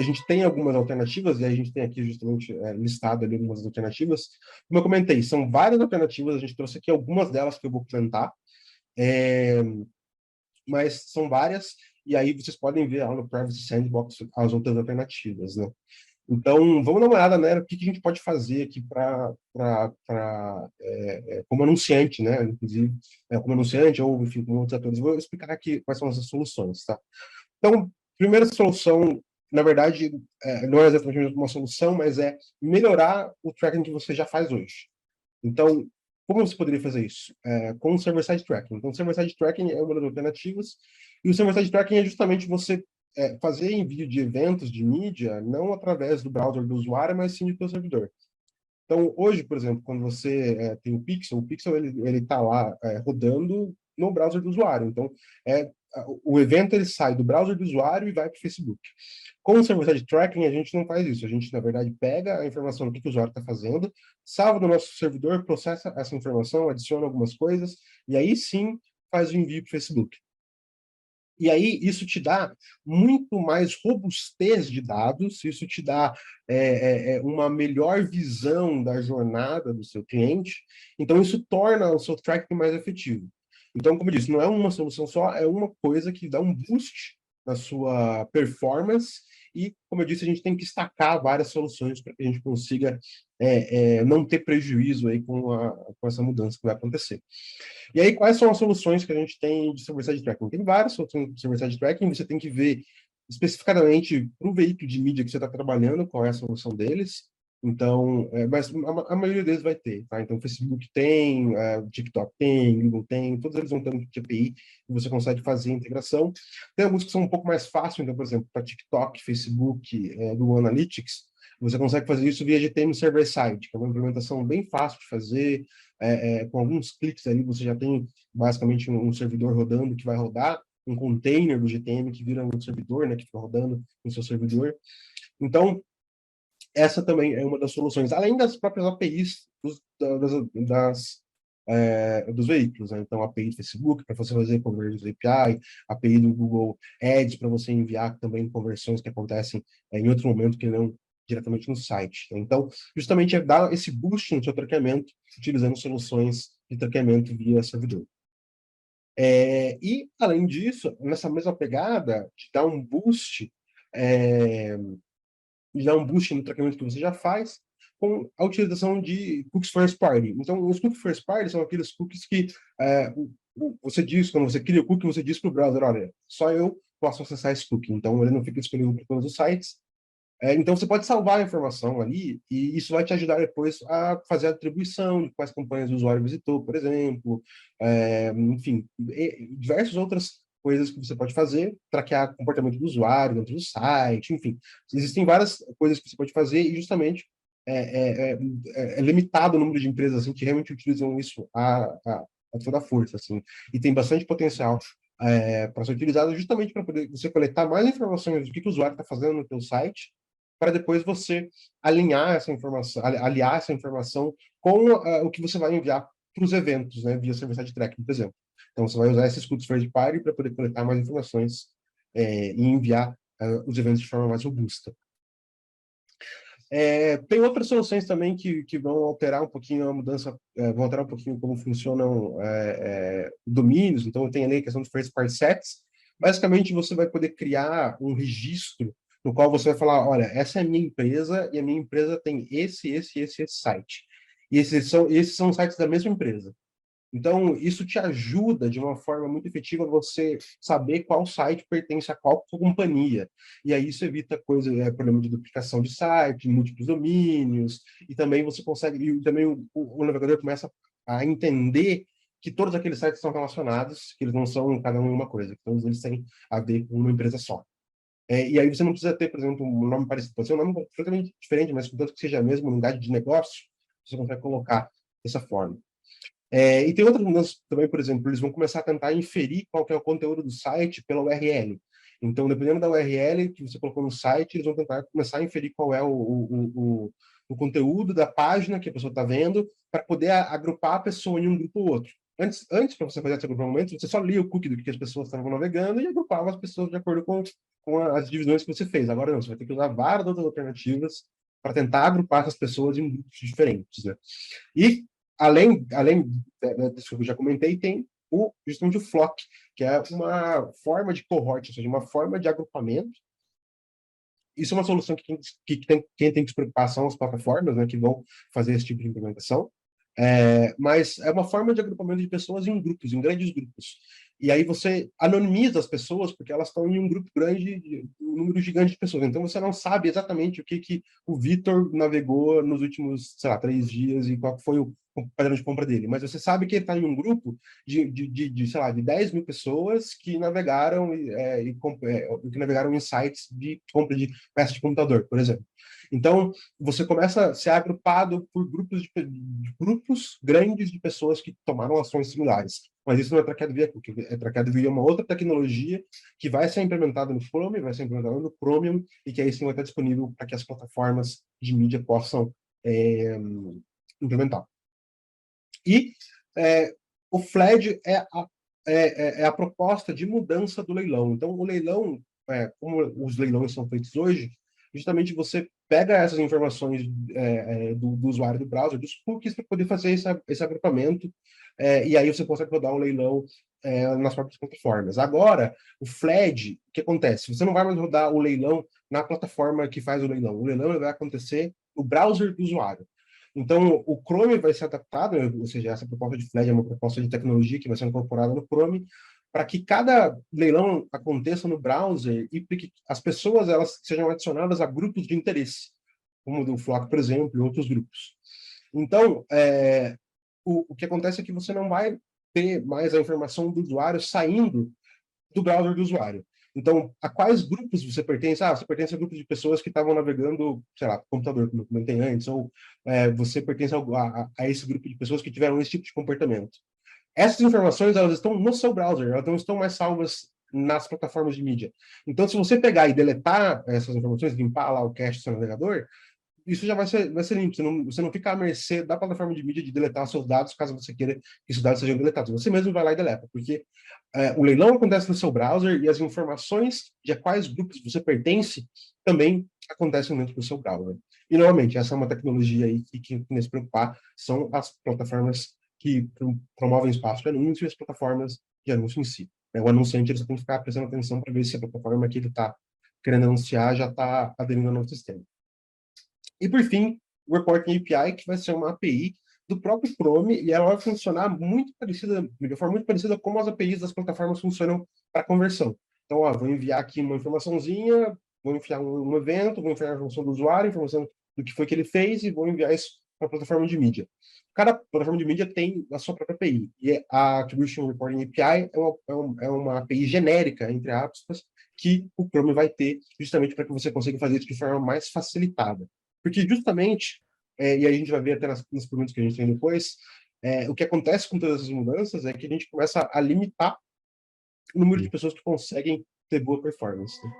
a gente tem algumas alternativas, e a gente tem aqui justamente listado ali algumas alternativas. Como eu comentei, são várias alternativas, a gente trouxe aqui algumas delas que eu vou comentar, é, mas são várias, e aí vocês podem ver lá no Privacy Sandbox as outras alternativas, né? Então, vamos dar uma olhada, né, o que a gente pode fazer aqui como anunciante, né, inclusive, como anunciante ou, enfim, como outros atores. Vou explicar aqui quais são essas soluções, tá? Então, primeira solução, na verdade, não é exatamente uma solução, mas é melhorar o tracking que você já faz hoje. Então, como você poderia fazer isso? Com o server-side tracking. Então, o server-side tracking é uma das alternativas, e o server-side tracking é justamente você fazer envio de eventos de mídia, não através do browser do usuário, mas sim do seu servidor. Então, hoje, por exemplo, quando você tem o Pixel ele está lá rodando no browser do usuário. Então, o evento ele sai do browser do usuário e vai para o Facebook. Com o server-side tracking, a gente não faz isso. A gente, na verdade, pega a informação do que o usuário está fazendo, salva no nosso servidor, processa essa informação, adiciona algumas coisas, e aí sim faz o envio para o Facebook. E aí, isso te dá muito mais robustez de dados, isso te dá uma melhor visão da jornada do seu cliente, então isso torna o seu tracking mais efetivo. Então, como eu disse, não é uma solução só, é uma coisa que dá um boost na sua performance, e, como eu disse, a gente tem que destacar várias soluções para que a gente consiga não ter prejuízo aí com essa mudança que vai acontecer. E aí, quais são as soluções que a gente tem de server-side tracking? Tem várias soluções de server-side tracking, você tem que ver especificadamente para o veículo de mídia que você está trabalhando, qual é a solução deles. Então, mas a maioria deles vai ter, tá? Então, o Facebook tem, o TikTok tem, Google tem, todos eles vão ter um API e você consegue fazer a integração. Tem alguns que são um pouco mais fáceis, então, por exemplo, para TikTok, Facebook, Google Analytics, você consegue fazer isso via GTM Server-Side, que é uma implementação bem fácil de fazer, com alguns cliques ali você já tem basicamente um servidor rodando que vai rodar, um container do GTM que vira um servidor, né, que fica rodando no seu servidor. Então, essa também é uma das soluções, além das próprias APIs dos veículos, né? Então, API do Facebook para você fazer conversões API, API do Google Ads para você enviar também conversões que acontecem em outro momento que não diretamente no site. Então, justamente é dar esse boost no seu traqueamento utilizando soluções de traqueamento via servidor. E, além disso, nessa mesma pegada, de dar um boost no tratamento que você já faz com a utilização de cookies first party. Então, os cookies first party são aqueles cookies que você diz, quando você cria o cookie, você diz para o browser, olha, só eu posso acessar esse cookie. Então, ele não fica disponível para todos os sites. Então, você pode salvar a informação ali e isso vai te ajudar depois a fazer a atribuição de quais campanhas o usuário visitou, por exemplo. Enfim, diversas outras coisas que você pode fazer, traquear o comportamento do usuário dentro do site, enfim. Existem várias coisas que você pode fazer e justamente é limitado o número de empresas assim, que realmente utilizam isso a toda a força. Assim, e tem bastante potencial para ser utilizado justamente para poder você coletar mais informações do que o usuário está fazendo no seu site, para depois você alinhar essa informação, aliar essa informação com o que você vai enviar para os eventos, né, via server-side tracking, por exemplo. Então, você vai usar esses cookies first party para poder coletar mais informações e enviar os eventos de forma mais robusta. Tem outras soluções também que vão alterar um pouquinho a mudança, vão alterar um pouquinho como funcionam domínios. Então, tem ali a questão de first party sets. Basicamente, você vai poder criar um registro no qual você vai falar, olha, essa é a minha empresa e a minha empresa tem esse site. E esses são sites da mesma empresa. Então, isso te ajuda de uma forma muito efetiva você saber qual site pertence a qual companhia. E aí isso evita problema de duplicação de site, múltiplos domínios, e também você consegue, e também o navegador começa a entender que todos aqueles sites são relacionados, que eles não são cada um uma coisa, que todos eles têm a ver com uma empresa só. E aí você não precisa ter, por exemplo, um nome parecido, pode ser um nome completamente diferente, mas contanto que seja a mesma unidade de negócio, você consegue colocar dessa forma. E tem outras mudanças também, por exemplo, eles vão começar a tentar inferir qual que é o conteúdo do site pela URL. Então, dependendo da URL que você colocou no site, eles vão tentar começar a inferir qual é o conteúdo da página que a pessoa está vendo, para poder agrupar a pessoa em um grupo ou outro. Antes para você fazer esse agrupamento, você só lia o cookie do que as pessoas estavam navegando e agrupava as pessoas de acordo com com as divisões que você fez. Agora não, você vai ter que usar várias outras alternativas para tentar agrupar essas pessoas em grupos diferentes, né? E, além disso que eu já comentei, tem justamente o flock, que é uma forma de cohort, ou seja, uma forma de agrupamento. Isso é uma solução que quem tem que se preocupar são as plataformas, né, que vão fazer esse tipo de implementação. Mas é uma forma de agrupamento de pessoas em grupos, em grandes grupos. E aí você anonimiza as pessoas porque elas estão em um grupo grande, um número gigante de pessoas. Então você não sabe exatamente o que o Vitor navegou nos últimos, sei lá, 3 dias e qual foi o padrão de compra dele. Mas você sabe que ele está em um grupo sei lá, de 10 mil pessoas que navegaram que navegaram em sites de compra de peça de computador, por exemplo. Então, você começa a ser agrupado por de grupos grandes de pessoas que tomaram ações similares. Mas isso não é Tracked via Cookie, Tracked via uma outra tecnologia que vai ser implementada no Chrome, vai ser implementada no Chromium, e que aí sim vai estar disponível para que as plataformas de mídia possam implementar. E o FLED é a proposta de mudança do leilão. Então, o leilão, como os leilões são feitos hoje, justamente você pega essas informações do usuário do browser, dos cookies, para poder fazer esse agrupamento, e aí você consegue rodar um leilão nas próprias plataformas. Agora, o FLED, o que acontece? Você não vai mais rodar o leilão na plataforma que faz o leilão. O leilão vai acontecer no browser do usuário. Então, o Chrome vai ser adaptado, ou seja, essa proposta de FLED é uma proposta de tecnologia que vai ser incorporada no Chrome, para que cada leilão aconteça no browser e que as pessoas elas sejam adicionadas a grupos de interesse, como o do Flock, por exemplo, e outros grupos. Então, o que acontece é que você não vai ter mais a informação do usuário saindo do browser do usuário. Então, a quais grupos você pertence? Você pertence a grupos de pessoas que estavam navegando, sei lá, computador, como eu comentei antes, ou você pertence a esse grupo de pessoas que tiveram esse tipo de comportamento. Essas informações, elas estão no seu browser, elas não estão mais salvas nas plataformas de mídia. Então, se você pegar e deletar essas informações, limpar lá o cache do seu navegador, isso já vai ser limpo. Você não fica à mercê da plataforma de mídia de deletar seus dados, caso você queira que esses dados sejam deletados. Você mesmo vai lá e deleta, porque o leilão acontece no seu browser e as informações de a quais grupos você pertence também acontecem dentro do seu browser. E, novamente, essa é uma tecnologia aí que tem que se preocupar, são as plataformas que promovem espaço de anúncio e as plataformas de anúncio em si. O anunciante ele só tem que ficar prestando atenção para ver se a plataforma que ele está querendo anunciar já está aderindo ao novo sistema. E, por fim, o Reporting API, que vai ser uma API do próprio Chrome, e ela vai funcionar de forma muito parecida como as APIs das plataformas funcionam para conversão. Então, vou enviar aqui uma informaçãozinha, vou enviar um evento, vou enviar a informação do usuário, informação do que foi que ele fez, e vou enviar isso para a plataforma de mídia. Cada plataforma de mídia tem a sua própria API, e a Attribution Reporting API é uma API genérica, entre aspas, que o Chrome vai ter justamente para que você consiga fazer isso de forma mais facilitada. Porque justamente, e aí a gente vai ver até nas perguntas que a gente tem depois, o que acontece com todas essas mudanças é que a gente começa a limitar o número de pessoas que conseguem ter boa performance. Né?